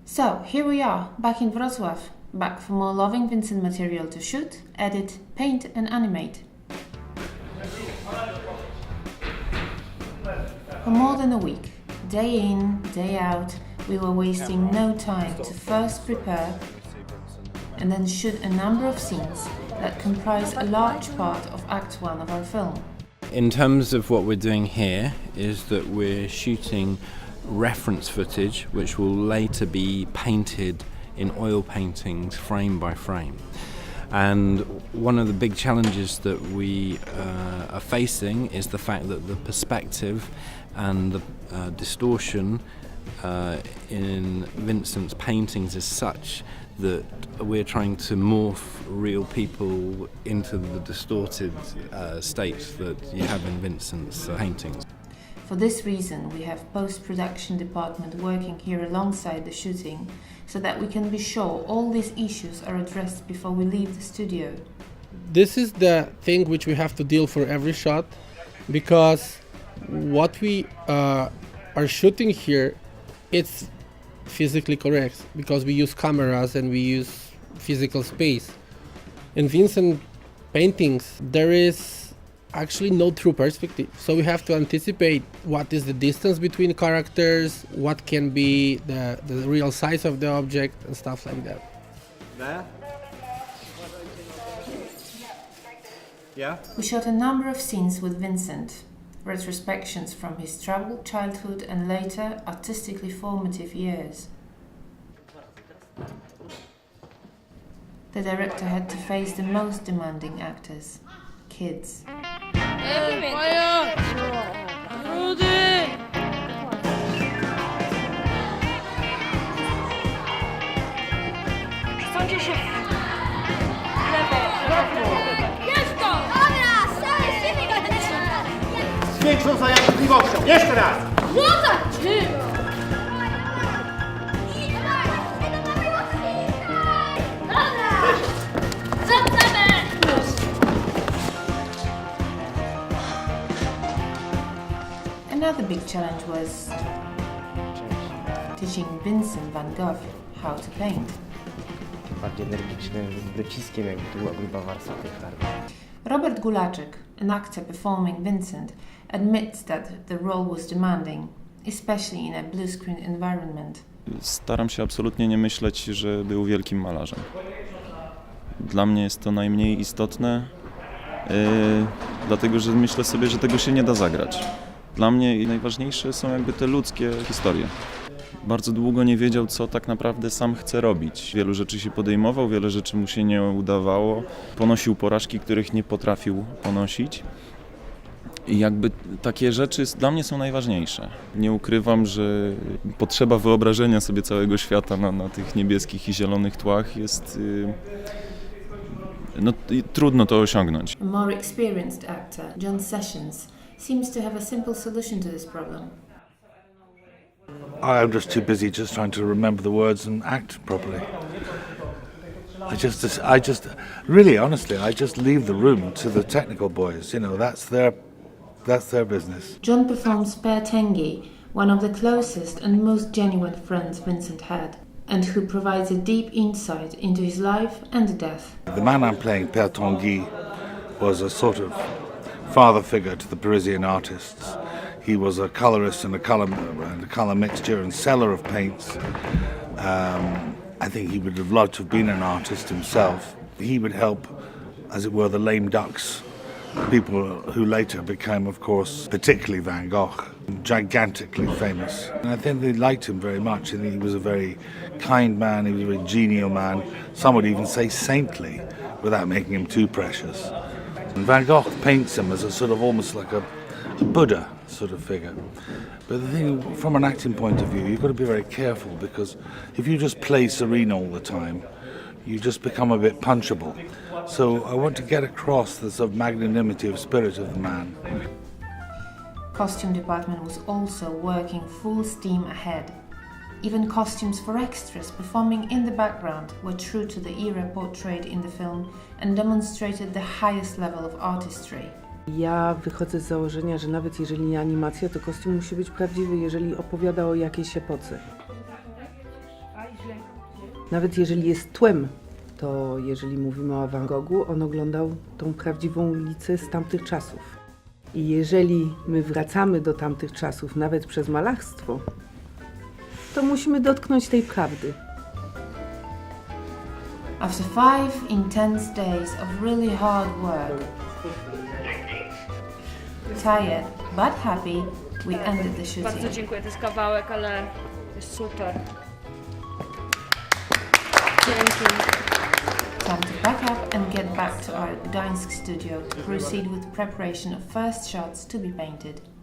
So, here we are, back in Wrocław, back for more loving Vincent material to shoot, edit, paint and animate. For more than a week, day in, day out, we were wasting no time to first prepare and then shoot a number of scenes that comprise a large part of Act 1 of our film. In terms of what we're doing here is that we're shooting reference footage which will later be painted in oil paintings frame by frame. And one of the big challenges that we are facing is the fact that the perspective and the distortion in Vincent's paintings is such that we're trying to morph real people into the distorted state that you have in Vincent's paintings. For this reason, we have post-production department working here alongside the shooting so that we can be sure all these issues are addressed before we leave the studio. This is the thing which we have to deal for every shot, because what we are shooting here, it's physically correct because we use cameras and we use physical space. In Vincent paintings, there is actually no true perspective. So we have to anticipate what is the distance between characters, what can be the real size of the object and stuff like that. There? Yeah? We shot a number of scenes with Vincent, retrospections from his troubled childhood and later artistically formative years. The director had to face the most demanding actors, kids. Z większą zajadliwością! Jeszcze raz! Another big challenge was teaching Vincent van Gogh how to paint. Bardziej energicznym wyciskiem, jakby to była gruba warstwa tej farby. Robert Gulaczek, an actor performing Vincent, admits that the role was demanding, especially in a blue screen environment. Staram się absolutnie nie myśleć, że był wielkim malarzem. Dla mnie jest to najmniej istotne, dlatego że myślę sobie, że tego się nie da zagrać. Dla mnie najważniejsze są jakby te ludzkie historie. Bardzo długo nie wiedział, co tak naprawdę sam chce robić. Wielu rzeczy się podejmował, wiele rzeczy mu się nie udawało. Ponosił porażki, których nie potrafił ponosić. I jakby takie rzeczy dla mnie są najważniejsze. Nie ukrywam, że potrzeba wyobrażenia sobie całego świata na tych niebieskich i zielonych tłach jest... trudno to osiągnąć. A more experienced actor, John Sessions, seems to have a simple solution to this problem. I'm just too busy just trying to remember the words and act properly. I just really honestly, I just leave the room to the technical boys. You know, that's their business. John performs Per Tengi, one of the closest and most genuine friends Vincent had, and who provides a deep insight into his life and death. The man I'm playing, Per Tanguy, was a sort of father figure to the Parisian artists. He was a colorist and a color mixture and seller of paints. I think he would have loved to have been an artist himself. He would help, as it were, the lame ducks, people who later became, of course, particularly Van Gogh, gigantically famous. And I think they liked him very much. I think he was a very kind man, he was a very genial man. Some would even say saintly, without making him too precious. And Van Gogh paints him as a sort of almost like a Buddha sort of figure. But the thing, from an acting point of view, you've got to be very careful, because if you just play serene all the time, you just become a bit punchable. So I want to get across the sort of magnanimity of spirit of the man. Costume department was also working full steam ahead. Even costumes for extras performing in the background were true to the era portrayed in the film and demonstrated the highest level of artistry. Ja wychodzę z założenia, że nawet jeżeli nie animacja, to kostium musi być prawdziwy, jeżeli opowiada o jakiejś epoce. Nawet jeżeli jest tłem, to jeżeli mówimy o Van Goghu, on oglądał tą prawdziwą ulicę z tamtych czasów. I jeżeli my wracamy do tamtych czasów, nawet przez malarstwo, to musimy dotknąć tej prawdy. After 5 intense days of really hard work, tired but happy, we ended the shooting. Bardzo dziękuję, to jest kawałek, ale jest super. Dzięki. Time to pack up and get back to our Gdańsk studio to proceed with preparation of first shots to be painted.